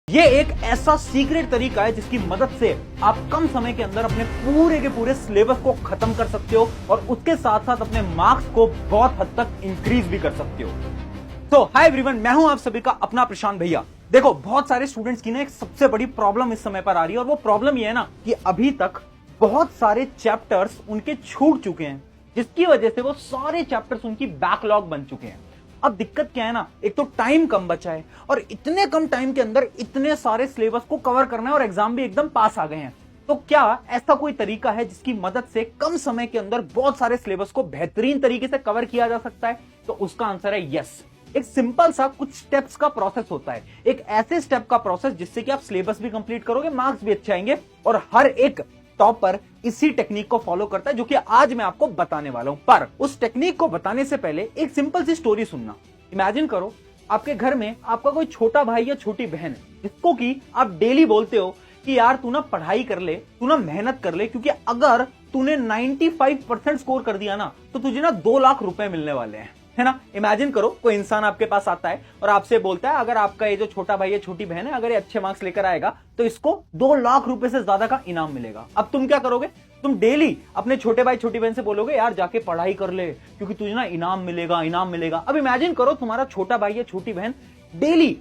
ये एक ऐसा सीक्रेट तरीका है जिसकी मदद से आप कम समय के अंदर अपने पूरे के पूरे सिलेबस को खत्म कर सकते हो और उसके साथ साथ अपने मार्क्स को बहुत हद तक इंक्रीज भी कर सकते हो। तो हाय एवरीवन, मैं हूं आप सभी का अपना प्रशांत भैया। देखो, बहुत सारे स्टूडेंट्स की ना एक सबसे बड़ी प्रॉब्लम इस समय पर आ रही है और वो प्रॉब्लम ये है ना कि अभी तक बहुत सारे चैप्टर्स उनके छूट चुके हैं, जिसकी वजह से वो सारे चैप्टर्स उनकी बैकलॉग बन चुके हैं। अब दिक्कत क्या है ना, एक तो टाइम कम बचा है और इतने कम टाइम के अंदर इतने सारे सिलेबस को कवर करना है और एग्जाम भी एकदम पास आ गए हैं। तो क्या ऐसा कोई तरीका है जिसकी मदद से कम समय के अंदर बहुत सारे सिलेबस को बेहतरीन तरीके से कवर किया जा सकता है? तो उसका आंसर है यस। एक सिंपल सा कुछ स्टेप्स का प्रोसेस होता है, एक ऐसे स्टेप का प्रोसेस जिससे कि आप सिलेबस भी कंप्लीट करोगे, मार्क्स भी अच्छे आएंगे और हर एक टॉपर इसी टेक्निक को फॉलो करता है, जो कि आज मैं आपको बताने वाला हूं। पर उस टेक्निक को बताने से पहले एक सिंपल सी स्टोरी सुनना। इमेजिन करो, आपके घर में आपका कोई छोटा भाई या छोटी बहन है जिसको कि आप डेली बोलते हो कि यार तू ना पढ़ाई कर ले, तू ना मेहनत कर ले, क्योंकि अगर तूने 95% स्कोर कर दिया ना तो तुझे ना 2 लाख रुपए मिलने वाले हैं, है ना। इमेजिन करो, कोई इंसान आपके पास आता है और आपसे बोलता है अगर आपका ये जो छोटा भाई या छोटी बहन है अगर ये अच्छे मार्क्स लेकर आएगा तो इसको 2 लाख रुपए से ज्यादा का इनाम मिलेगा। अब तुम क्या करोगे? तुम डेली अपने छोटे भाई छोटी बहन से बोलोगे यार जाके पढ़ाई कर ले क्योंकि तुझे ना इनाम मिलेगा, इनाम मिलेगा। अब इमेजिन करो, तुम्हारा छोटा भाई या छोटी बहन डेली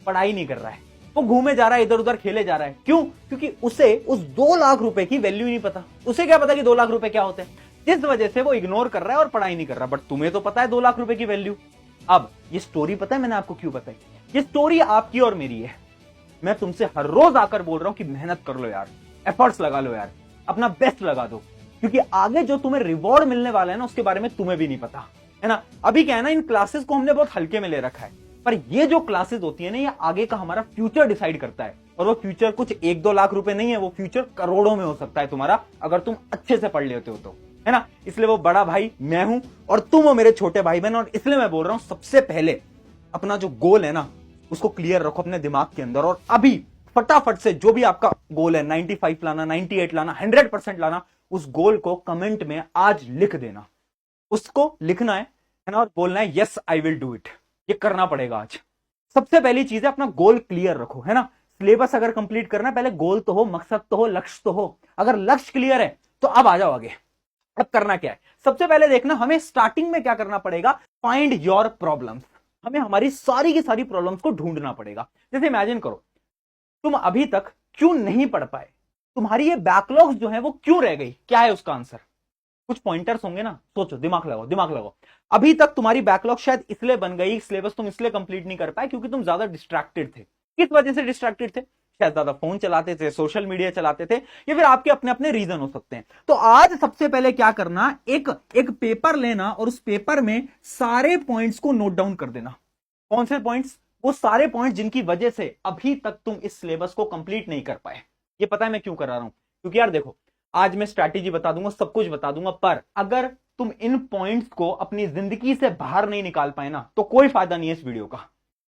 पढ़ाई नहीं कर रहा है, वो घूमे जा रहा है, इधर उधर खेले जा रहा है। क्यों? क्योंकि उसे उस 2 लाख रुपए की वैल्यू नहीं पता। उसे क्या पता कि 2 लाख रुपए क्या होते हैं, जिस वजह से वो इग्नोर कर रहा है और पढ़ाई नहीं कर रहा। बट तुम्हें तो पता है 2 लाख रुपए की वैल्यू। अब ये स्टोरी पता है मैंने आपको क्यों बताई? ये स्टोरी आपकी और मेरी है। मैं तुमसे हर रोज आकर बोल रहा हूं कि मेहनत कर लो यार, एफर्ट्स लगा लो यार, अपना बेस्ट लगा दो, क्योंकि आगे जो तुम्हें रिवॉर्ड मिलने वाला है ना उसके बारे में तुम्हें भी नहीं पता, है ना। अभी क्या है ना, इन क्लासेस को हमने बहुत हल्के में ले रखा है, पर ये जो क्लासेस होती है ना, ये आगे का हमारा फ्यूचर डिसाइड करता है। और वो फ्यूचर कुछ 1-2 लाख रुपए नहीं है, वो फ्यूचर करोड़ों में हो सकता है तुम्हारा, अगर तुम अच्छे से पढ़ लेते हो तो, है ना। इसलिए वो बड़ा भाई मैं हूं और तुम हो मेरे छोटे भाई बहन, और इसलिए मैं बोल रहा हूं सबसे पहले अपना जो गोल है ना उसको क्लियर रखो अपने दिमाग के अंदर। और अभी फटाफट से जो भी आपका गोल है, 95 लाना, 98 लाना, 100% लाना, उस गोल को कमेंट में आज लिख देना। उसको लिखना है ना, और बोलना है yes I will do it. ये करना पड़ेगा आज। सबसे पहली चीज है अपना गोल क्लियर रखो, है ना। सिलेबस अगर कंप्लीट करना है, पहले गोल तो हो, मकसद तो हो, लक्ष्य तो हो। अगर लक्ष्य क्लियर है तो अब आ जाओ आगे। अब करना क्या है? सबसे पहले देखना, हमें स्टार्टिंग में क्या करना पड़ेगा, फाइंड योर प्रॉब्लम्स। हमें हमारी सारी की सारी प्रॉब्लम्स को ढूंढना पड़ेगा। जैसे इमेजिन करो, तुम अभी तक क्यों नहीं पढ़ पाए, तुम्हारी ये बैकलॉग्स जो है वो क्यों रह गई, क्या है उसका आंसर? कुछ पॉइंटर्स होंगे ना, सोचो, दिमाग लगाओ, दिमाग लगाओ। अभी तक तुम्हारी बैकलॉग शायद इसलिए बन गई, सिलेबस तुम इसलिए कंप्लीट नहीं कर पाए क्योंकि तुम ज्यादा डिस्ट्रैक्टेड थे। किस वजह से डिस्ट्रैक्टेड थे? शायद ज्यादा फोन चलाते थे, सोशल मीडिया चलाते थे, या फिर आपके अपने अपने रीजन हो सकते हैं। तो आज सबसे पहले क्या करना, एक पेपर लेना और उस पेपर में सारे पॉइंट्स को नोट डाउन कर देना। कौन से पॉइंट्स? वो सारे पॉइंट्स जिनकी वजह से अभी तक तुम इस सिलेबस को कंप्लीट नहीं कर पाए। ये पता है मैं क्यों करा रहा हूं? क्योंकि यार देखो, आज मैं स्ट्रैटेजी बता दूंगा, सब कुछ बता दूंगा, पर अगर तुम इन पॉइंट्स को अपनी जिंदगी से बाहर नहीं निकाल पाए ना तो कोई फायदा नहीं है इस वीडियो का।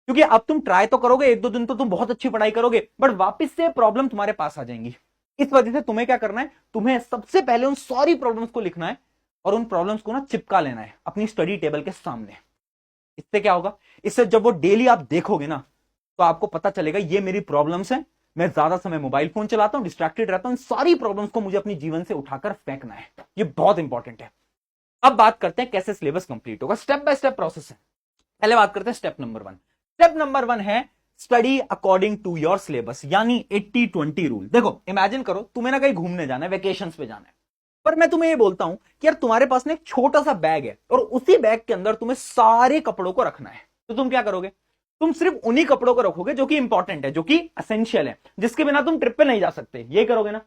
क्योंकि अब तुम ट्राई तो करोगे, 1-2 दिन तो तुम बहुत अच्छी पढ़ाई करोगे, बट वापस से प्रॉब्लम तुम्हारे पास आ जाएंगी। इस वजह से तुम्हें क्या करना है, तुम्हें सबसे पहले उन सारी प्रॉब्लम्स को लिखना है और उन प्रॉब्लम्स को ना चिपका लेना है अपनी स्टडी टेबल के सामने। इससे क्या होगा, इससे जब वो डेली आप देखोगे ना तो आपको पता चलेगा ये मेरी प्रॉब्लम्स है, मैं ज्यादा समय मोबाइल फोन चलाता हूं, डिस्ट्रैक्टेड रहता हूं, इन सारी प्रॉब्लम्स को मुझे अपने जीवन से उठाकर फेंकना है। ये बहुत इंपॉर्टेंट है। अब बात करते हैं कैसे सिलेबस कंप्लीट होगा, स्टेप बाय स्टेप प्रोसेस है। पहले बात करते हैं स्टेप नंबर 1। स्टेप नंबर 1 है study according to your syllabus, यानी 80-20 रूल। देखो, इमेजिन करो तुम्हें ना कहीं घूमने जाना है, वेकेशंस पे जाना है, पर मैं तुम्हें ये बोलता हूं कि यार तुम्हारे पास ना एक छोटा सा बैग है और उसी बैग के अंदर तुम्हें सारे कपड़ों को रखना है। तो तुम क्या करोगे? तुम सिर्फ उन्हीं कपड़ों को रखोगे जो कि इंपॉर्टेंट है, जो कि एसेंशियल है, जिसके बिना तुम ट्रिप पे नहीं जा सकते। ये करोगे ना?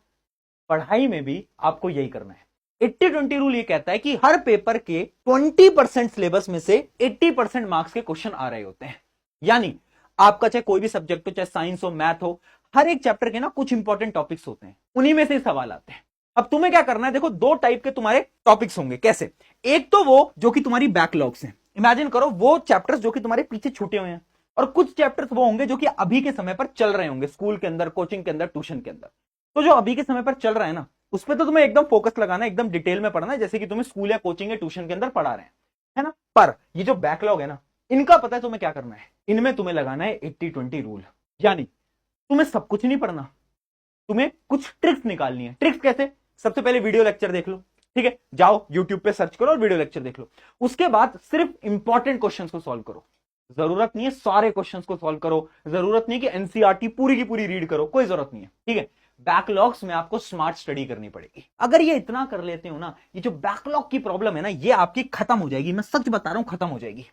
पढ़ाई में भी आपको यही करना है। 80-20 रूल ये कहता है कि हर पेपर के 20% सिलेबस में से 80% मार्क्स के क्वेश्चन आ रहे होते हैं। यानी आपका चाहे कोई भी सब्जेक्ट हो, चाहे साइंस हो, मैथ हो, हर एक चैप्टर के ना कुछ इंपॉर्टेंट टॉपिक्स होते हैं, उन्हीं में से सवाल आते हैं। अब तुम्हें क्या करना है, देखो 2 टाइप के तुम्हारे टॉपिक्स होंगे। कैसे? एक तो वो जो कि तुम्हारी बैकलॉग्स हैं, इमेजिन करो वो चैप्टर्स जो कि तुम्हारे पीछे छूटे हुए हैं, और कुछ चैप्टर्स वो होंगे जो कि अभी के समय पर चल रहे होंगे, स्कूल के अंदर, कोचिंग के अंदर, ट्यूशन के अंदर। तो जो अभी के समय पर चल रहा है ना उस पर तो तुम्हें एकदम फोकस लगाना है, एकदम डिटेल में पढ़ना है, जैसे कि तुम्हें स्कूल या कोचिंग या ट्यूशन के अंदर पढ़ा रहे हैं, है ना। पर ये जो बैकलॉग है ना, इनका पता है तुम्हें क्या करना है, इनमें तुम्हें लगाना है 80-20 रूल। यानी तुम्हें सब कुछ नहीं पढ़ना, तुम्हें कुछ ट्रिक्स निकालनी है। ट्रिक्स कैसे? सबसे पहले वीडियो लेक्चर देख लो, ठीक है, जाओ यूट्यूब पे सर्च करो और वीडियो लेक्चर देख लो। उसके बाद सिर्फ इंपॉर्टेंट क्वेश्चंस को सॉल्व करो। जरूरत नहीं है सारे क्वेश्चंस को सॉल्व करो, जरूरत नहीं कि एनसीईआरटी पूरी की पूरी रीड करो, कोई जरूरत नहीं है, ठीक है। बैकलॉग्स में आपको स्मार्ट स्टडी करनी पड़ेगी। अगर ये इतना कर लेते हो ना, ये जो बैकलॉग की प्रॉब्लम है ना, ये आपकी खत्म हो जाएगी। मैं सच बता रहा हूं, खत्म हो जाएगी।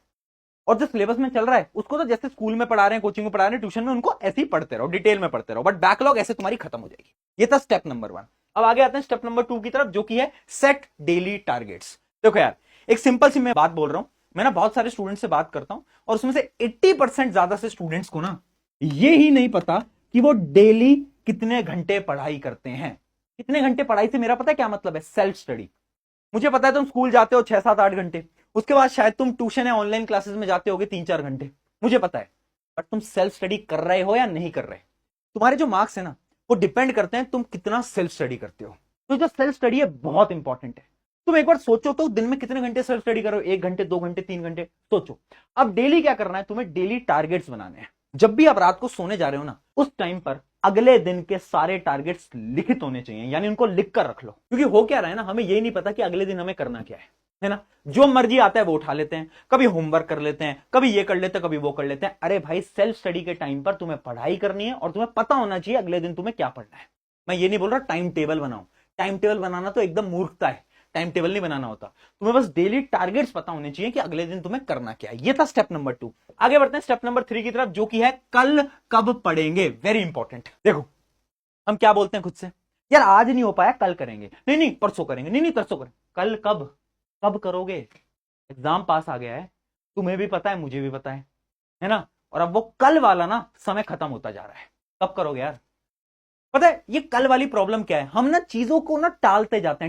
और जो सिलेबस में चल रहा है उसको तो जैसे स्कूल में पढ़ा रहे हैं, कोचिंग में पढ़ा रहे हैं, ट्यूशन में, उनको ऐसे ही पढ़ते रहो, डिटेल में पढ़ते रहो, बट बैकलॉग ऐसे तुम्हारी खत्म हो जाएगी। ये था स्टेप नंबर 1। अब आगे आते हैं स्टेप नंबर 2 की तरफ, जो कि है सेट डेली टारगेट्स। देखो यार, एक सिंपल सी मैं बात बोल रहा हूं, मैं ना बहुत सारे स्टूडेंट से बात करता हूं और उसमें से 80% ज्यादा से स्टूडेंट्स को ना ये ही नहीं पता कि वो डेली कितने घंटे पढ़ाई करते हैं। कितने घंटे पढ़ाई से मेरा पता है क्या मतलब है? Self study. मुझे पता है तुम स्कूल जाते हो 6-7-8 घंटे, उसके बाद शायद तुम ट्यूशन या ऑनलाइन क्लासेस में जाते होगे 3-4 घंटे, मुझे पता है। बट तुम सेल्फ स्टडी कर रहे हो या नहीं कर रहे? तुम्हारे जो मार्क्स है ना, वो डिपेंड करते हैं तुम कितना सेल्फ स्टडी करते हो। तो जो सेल्फ स्टडी है बहुत इंपॉर्टेंट है। तुम एक बार सोचो तो दिन में कितने घंटे सेल्फ स्टडी करो? 1 घंटे, 2 घंटे, 3 घंटे? सोचो। अब डेली क्या करना है? तुम्हें डेली टारगेट्स बनाने हैं। जब भी आप रात को सोने जा रहे हो ना, उस टाइम पर अगले दिन के सारे टारगेट्स लिखित होने चाहिए, यानी उनको लिख कर रख लो। क्योंकि हो क्या रहा है ना, हमें यही नहीं पता कि अगले दिन हमें करना क्या है ना। जो मर्जी आता है वो उठा लेते हैं, कभी होमवर्क कर लेते हैं, कभी ये कर लेते हैं, कभी वो कर लेते हैं। अरे भाई, सेल्फ स्टडी के टाइम पर तुम्हें पढ़ाई करनी है और तुम्हें पता होना चाहिए अगले दिन तुम्हें क्या पढ़ना है। मैं ये नहीं बोल रहा टाइम टेबल बनाओ, टाइम टेबल बनाना तो एकदम मूर्खता है, टाइम टेबल नहीं बनाना होता। तुम्हें बस डेली टारगेट्स पता होने चाहिए कि अगले दिन तुम्हें करना क्या है। ये था स्टेप नंबर 2। आगे बढ़ते हैं स्टेप नंबर 3 की तरफ, जो कि है कल कब पढ़ेंगे। Very important. देखो, हम क्या बोलते हैं खुद से, यार आज नहीं हो पाया, कल करेंगे, नहीं नहीं परसों करेंगे, नहीं नहीं परसों करेंगे। कल कब? कब करोगे? एग्जाम पास आ गया है, तुम्हें भी पता है, मुझे भी पता है ना। और अब वो कल वाला ना समय खत्म होता जा रहा है। कब करोगे यार? पता है ये कल वाली प्रॉब्लम क्या है? हम ना चीजों को ना टालते जाते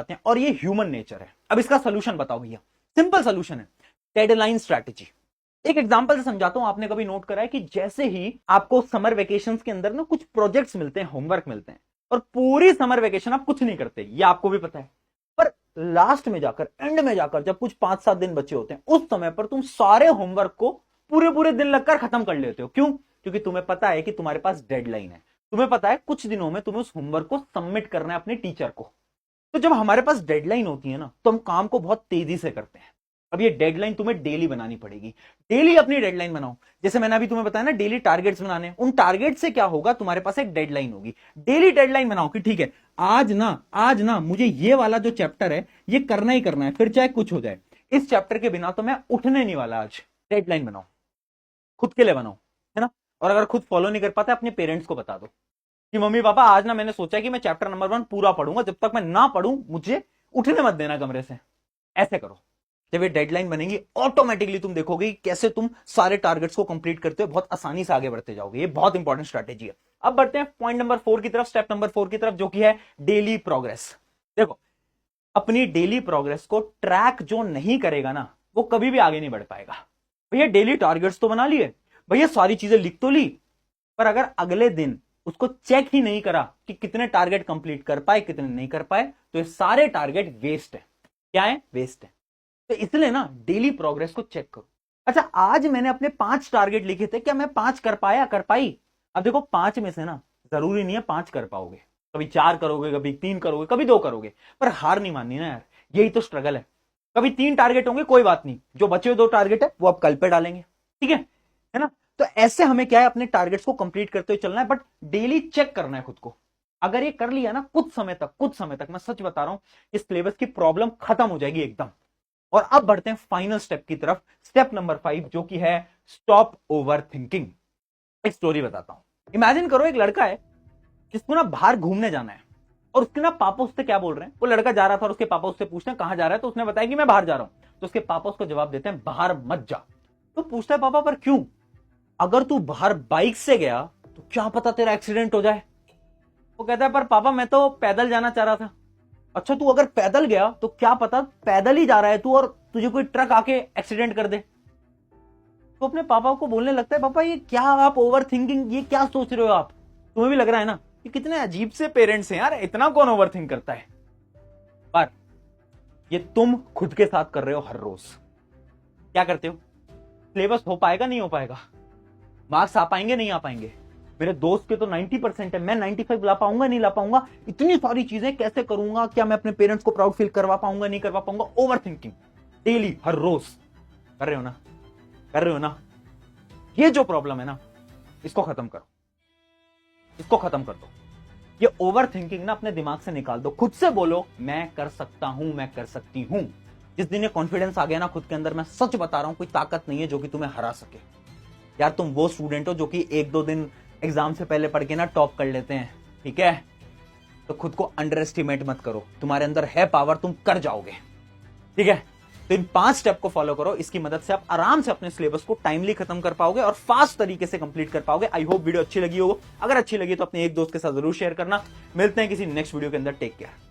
हैं, और ये ह्यूमन नेचर है। अब इसका सोल्यूशन बताओ भैया। सिंपल सोल्यूशन है, डेडलाइन स्ट्रैटेजी। एक एग्जांपल से समझाता हूं। आपने कभी नोट करा है कि जैसे ही आपको समर वेकेशंस के अंदर ना कुछ प्रोजेक्ट्स मिलते हैं, होमवर्क मिलते हैं, और पूरी समर वेकेशन आप कुछ नहीं करते, ये आपको भी पता है, पर लास्ट में जाकर, एंड में जाकर, जब कुछ 5-7 दिन बचे होते हैं, उस समय पर तुम सारे होमवर्क को पूरे पूरे दिन लगकर खत्म कर लेते हो। क्यों? क्योंकि तुम्हें पता है कि तुम्हारे पास डेडलाइन है, तुम्हें पता है कुछ दिनों में तुम्हें उस होमवर्क को सबमिट करना है अपने टीचर को। तो जब हमारे पास डेडलाइन होती है ना, तो हम काम को बहुत तेजी से करते हैं। अब ये डेडलाइन तुम्हें डेली बनानी पड़ेगी। डेली अपनी डेडलाइन बनाओ। जैसे मैंने अभी तुम्हें बताया ना, डेली टारगेट्स बनाने। उन टारगेट से क्या होगा, तुम्हारे पास एक डेडलाइन होगी। डेली डेडलाइन बनाओ कि ठीक है, आज ना मुझे ये वाला जो चैप्टर है ये करना ही करना है, फिर चाहे कुछ हो जाए। इस चैप्टर के बिना तो मैं उठने नहीं वाला आज। डेडलाइन बनाओ, खुद के लिए बनाओ, है ना। और अगर खुद फॉलो नहीं कर पाते, अपने पेरेंट्स को बता दो कि मम्मी पापा आज ना मैंने सोचा कि मैं चैप्टर नंबर 1 पूरा पढ़ूंगा, जब तक मैं ना पढ़ूं मुझे उठने मत देना कमरे से। ऐसे करो। जब ये डेडलाइन बनेगी, ऑटोमेटिकली तुम देखोगे कैसे तुम सारे टारगेट्स को कंप्लीट करते हो, बहुत आसानी से आगे बढ़ते जाओगे। ये बहुत इंपॉर्टेंट स्ट्रैटेजी है। अब बढ़ते हैं पॉइंट नंबर 4 की तरफ, स्टेप नंबर 4 की तरफ, जो कि है डेली प्रोग्रेस। देखो, अपनी डेली प्रोग्रेस को ट्रैक जो नहीं करेगा ना, वो कभी भी आगे नहीं बढ़ पाएगा। भैया डेली टारगेट्स तो बना लिए, भैया सारी चीजें लिख तो ली, पर अगर अगले दिन उसको चेक ही नहीं करा कि कितने टारगेट कंप्लीट कर पाए, कितने नहीं कर पाए, तो ये सारे टारगेट वेस्ट है। क्या है? वेस्ट है। तो इसलिए ना डेली प्रोग्रेस को चेक करो। अच्छा, आज मैंने अपने 5 टारगेट लिखे थे, क्या मैं 5 कर पाया, कर पाई? अब देखो, 5 में से ना जरूरी नहीं है 5 कर पाओगे, कभी 4 करोगे, कभी 3 करोगे, कभी 2 करोगे, पर हार नहीं माननी ना यार। यही तो स्ट्रगल है। कभी 3 टारगेट होंगे, कोई बात नहीं, जो बचे हुए 2 टारगेट है वो आप कल पे डालेंगे, ठीक है ना। तो ऐसे हमें क्या है, अपने टारगेट्स को कंप्लीट करते हुए चलना है, बट डेली चेक करना है खुद को। अगर ये कर लिया ना, कुछ समय तक मैं सच बता रहा हूं, इस सिलेबस की प्रॉब्लम खत्म हो जाएगी एकदम। और अब बढ़ते हैं फाइनल स्टेप की तरफ, स्टेप नंबर 5, जो कि है स्टॉप ओवर थिंकिंग। एक स्टोरी बताता हूं। इमेजिन करो, एक लड़का है जिसको ना बाहर घूमने जाना है, और उसके ना पापा उससे क्या बोल रहे हैं, वो लड़का जा रहा था और उसके पापा उससे पूछते हैं कहां जा रहा है, तो उसने बताया कि मैं बाहर जा रहा हूं। तो उसके पापा उसको जवाब देते हैं बाहर मत जा। तो पूछता है पापा पर क्यों? अगर तू बाहर बाइक से गया तो क्या पता तेरा एक्सीडेंट हो जाए। वो कहता है पर पापा मैं तो पैदल जाना चाह रहा था। अच्छा, तू अगर पैदल गया तो क्या पता पैदल ही जा रहा है तू और तुझे कोई ट्रक आके एक्सीडेंट कर दे। तो अपने पापा को बोलने लगता है पापा ये क्या आप ओवर थिंकिंग, ये क्या सोच रहे हो आप? तुम्हें भी लग रहा है ना कि कितने अजीब से पेरेंट्स हैं यार, इतना कौन ओवर थिंक करता है। पर ये तुम खुद के साथ कर रहे हो हर रोज। क्या करते हो? सिलेबस हो पाएगा, नहीं हो पाएगा, मार्क्स आ पाएंगे, नहीं आ पाएंगे, मेरे दोस्त के तो 90% है, मैं 95 ला पाऊंगा नहीं ला पाऊंगा, इतनी सारी चीजें कैसे करूंगा, क्या मैं अपने पेरेंट्स को प्राउड फील करवा पाऊंगा नहीं करवा पाऊंगा। ओवर थिंकिंग डेली, हर रोज कर रहे हो ना, कर रहे हो ना। ये जो प्रॉब्लम है ना, इसको खत्म करो, इसको खत्म कर दो। ये ओवर थिंकिंग ना अपने दिमाग से निकाल दो। खुद से बोलो मैं कर सकता हूं, मैं कर सकती हूं। जिस दिन ये कॉन्फिडेंस आ गया ना खुद के अंदर, मैं सच बता रहा हूं, कोई ताकत नहीं है जो कि तुम्हें हरा सके। यार तुम वो स्टूडेंट हो जो कि 1-2 दिन एग्जाम से पहले पढ़ के ना टॉप कर लेते हैं, ठीक है? तो खुद को अंडर एस्टिमेट मत करो, तुम्हारे अंदर है पावर, तुम कर जाओगे, ठीक है? तो इन 5 स्टेप को फॉलो करो, इसकी मदद से आप आराम से अपने सिलेबस को टाइमली खत्म कर पाओगे और फास्ट तरीके से कंप्लीट कर पाओगे। आई होप वीडियो अच्छी लगी हो। अगर अच्छी लगी तो अपने एक दोस्त के साथ जरूर शेयर करना। मिलते हैं किसी नेक्स्ट वीडियो के अंदर। Take care.